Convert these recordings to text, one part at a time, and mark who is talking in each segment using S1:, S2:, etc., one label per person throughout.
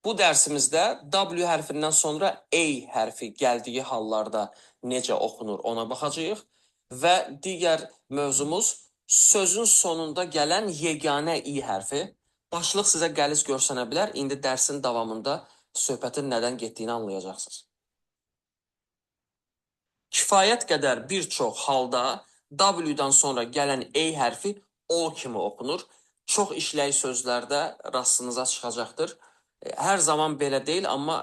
S1: Bu dərsimizdə W hərfindən sonra A hərfi gəldiyi hallarda necə oxunur ona baxacağıq və digər mövzumuz sözün sonunda gələn yeganə I hərfi. Başlıq sizə qəliz görsənə bilər. İndi dərsin davamında söhbətin nədən getdiyini anlayacaqsınız. Kifayət qədər bir çox halda W-dan sonra gələn A hərfi O kimi oxunur. Çox işlək sözlərdə rastınıza çıxacaqdır. Hər zaman belə deyil, amma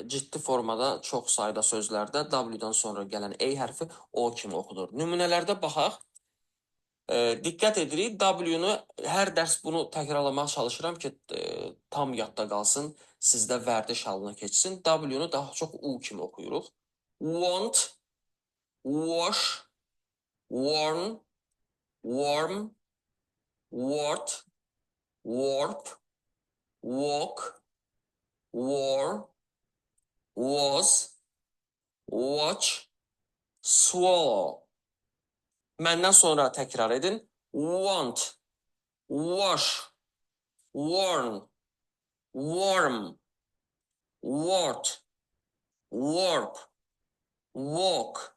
S1: ciddi formada çox sayda sözlərdə W-dan sonra gələn A hərfi O kimi oxunur. Nümunələrdə baxaq. Diqqət edirik, W-nu hər dərs bunu təkrarlamağa çalışıram ki, tam yadda qalsın, sizdə vərdiş halına keçsin. W-nu daha çox U kimi oxuyuruq. Want, wash, warn, warm, wart, warp, walk, war, was, watch, swallow. Məndən sonra təkrar edin. Want, wash, warn, warm, wart, warp, walk,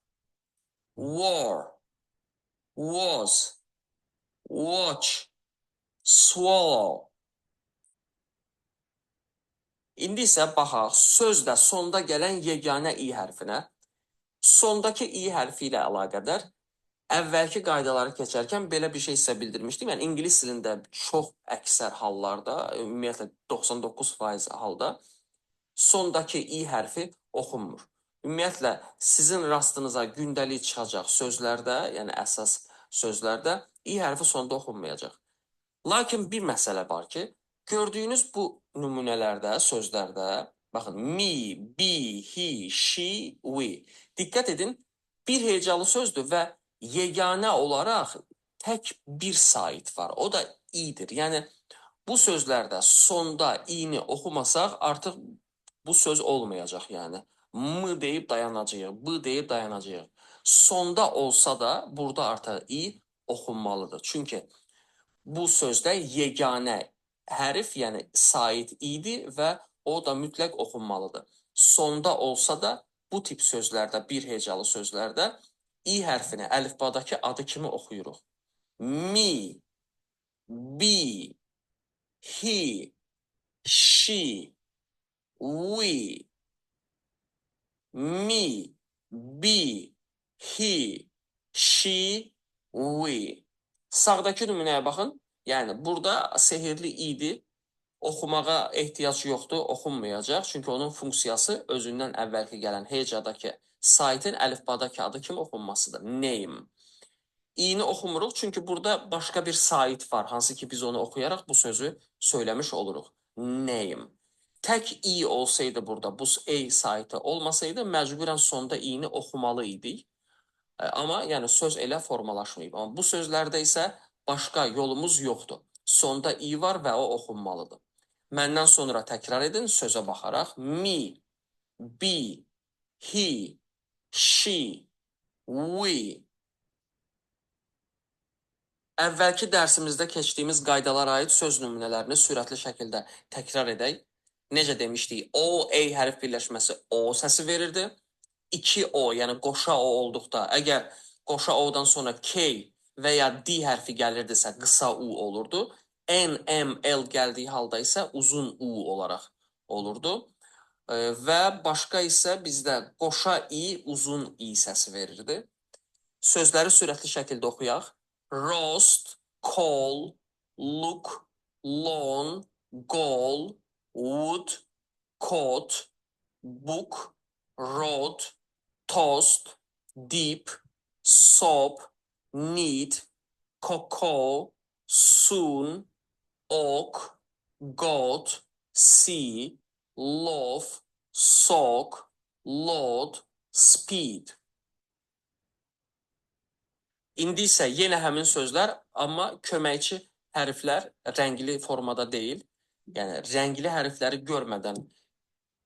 S1: war, was, watch, swallow. İndi isə baxaq sözdə sonda gələn yeganə I hərfinə. Sondakı I hərfi ilə əlaqədar əvvəlki qaydaları keçərkən belə bir şey sizə bildirmişdim. Yəni ingilis dilində çox əksər hallarda, ümumiyyətlə 99% halda sondakı I hərfi oxunmur. Ümumiyyətlə sizin rastınıza gündəlik çıxacaq sözlərdə, yəni əsas sözlərdə I hərfi sonda oxunmayacaq. Lakin bir məsələ var ki, gördüyünüz bu nümunələrdə, sözlərdə, baxın, me, be, he, she, we. Diqqət edin, bir hecalı sözdür və yeganə olaraq tək bir sait var. O da i'dir. Yəni bu sözlərdə sonda i'ni oxumasaq artıq bu söz olmayacaq. Yəni m deyib dayanacağıq, b deyib dayanacağıq. Sonda olsa da burada artıq i oxunmalıdır. Çünki bu sözdə yeganə hərf, yəni sait i'dir və o da mütləq oxunmalıdır. Sonda olsa da bu tip sözlərdə, bir hecalı sözlərdə I hərfini əlifbadakı adı kimi oxuyuruq. Me, be, he, she, we. Me, be, he, she, we. Sağdakı nümunəyə baxın. Yəni burada sehirli i'dir. Oxumağa ehtiyac yoxdur, oxunmayacaq. Çünki onun funksiyası özündən əvvəlki gələn hecadakı saitin əlifbadakı adı kimi oxunmasıdır. Name. İ'ni oxumuruq, çünki burada başqa bir sait var, hansı ki biz onu oxuyaraq bu sözü söyləmiş oluruq. Name. Tək i olsaydı burada, bu a saiti olmasaydı, məcburən sonda i'ni oxumalı idik. Amma yəni söz elə formalaşmayıb. Amma bu sözlərdə isə başqa yolumuz yoxdur. Sonda i var və o oxunmalıdır. Məndən sonra təkrar edin, sözə baxaraq. Me, be, he, she, we. Əvvəlki dərsimizdə keçdiyimiz qaydalara aid söz nümunələrini sürətli şəkildə təkrar edək. Necə demişdik, O, A hərf birləşməsi O səsi verirdi. 2 O, yəni qoşa O olduqda, əgər qoşa O-dan sonra K və ya D hərfi gəlirdisə, qısa U olurdu. N, M, L gəldiyi halda isə uzun U olaraq olurdu. Və başqa isə bizdə qoşa I, uzun I səsi verirdi. Sözləri sürətli şəkildə oxuyaq. Roast, call, look, lawn, goal, wood, coat, book, road, toast, deep, soap, need, cocoa, soon, oak, goat, sea, loaf, sock, load, speed. İndi isə yenə həmin sözlər, amma köməkçi hərflər rəngli formada deyil. Yəni rəngli hərfləri görmədən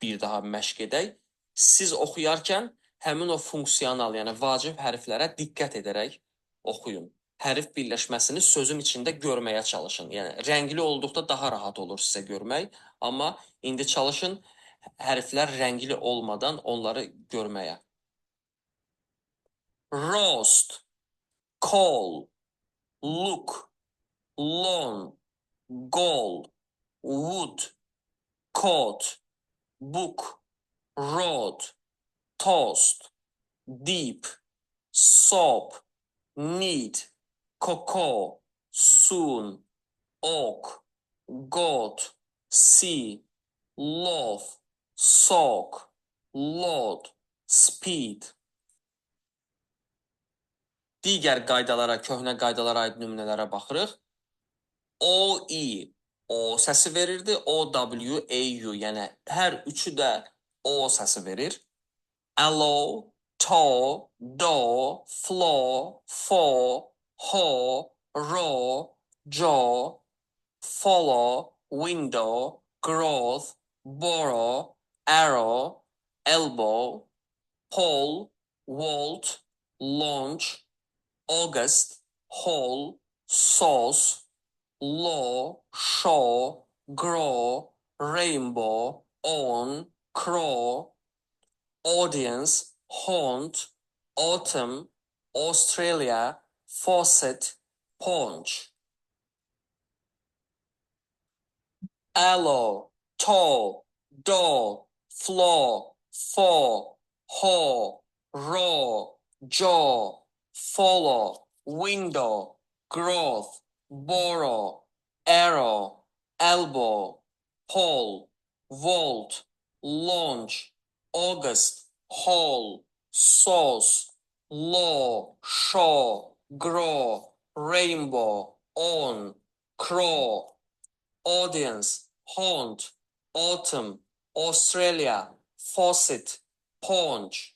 S1: bir daha məşq edək. Siz oxuyarkən həmin o funksional, yəni vacib hərflərə diqqət edərək oxuyun. hərf birləşməsini sözün içində görməyə çalışın. Yəni rəngli olduqda daha rahat olur sizə görmək, amma indi çalışın hərflər rəngli olmadan onları görməyə. Roast, call, look, lawn, goal, wood, coat, book, road, toast, deep, soap, need, cocoa, soon, oak, goat, see, loaf, soak, load, speed. Digər qaydalara, köhnə qaydalara aid nümunələrə baxırıq. O-E, O səsi verirdi. O-W, A-U, yəni hər üçü də O səsi verir. Allow, to, do, flow, for, ho, row, jaw, follow, window, growth, borrow, arrow, elbow, pole, vault, launch, August, whole, sauce, law, show, grow, rainbow, on, crow, audience, haunt, autumn, Australia, faucet, paunch. Allow, to, do, flow, for, ho, raw, jaw, follow, window, growth, borrow, arrow, elbow, pole, vault, launch, August, hall, sauce, law, show, grow, rainbow, on, crow, audience, haunt, autumn, Australia, faucet, paunch.